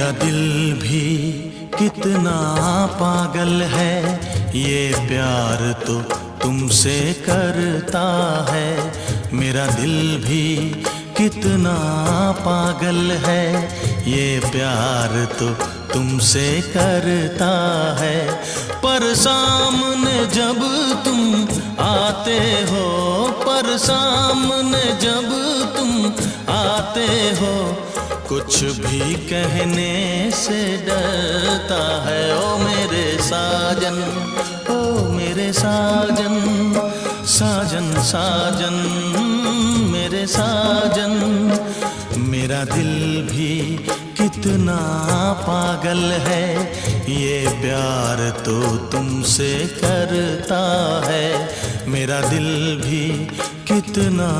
मेरा दिल भी कितना पागल है, ये प्यार तो तुमसे करता है। मेरा दिल भी कितना पागल है, ये प्यार तो तुमसे करता है। पर सामने जब तुम आते हो, पर सामने जब तुम आते हो, कुछ भी कहने से डरता है। ओ मेरे साजन, ओ मेरे साजन, साजन साजन मेरे साजन। मेरा दिल भी कितना पागल है, ये प्यार तो तुमसे करता है। मेरा दिल भी कितना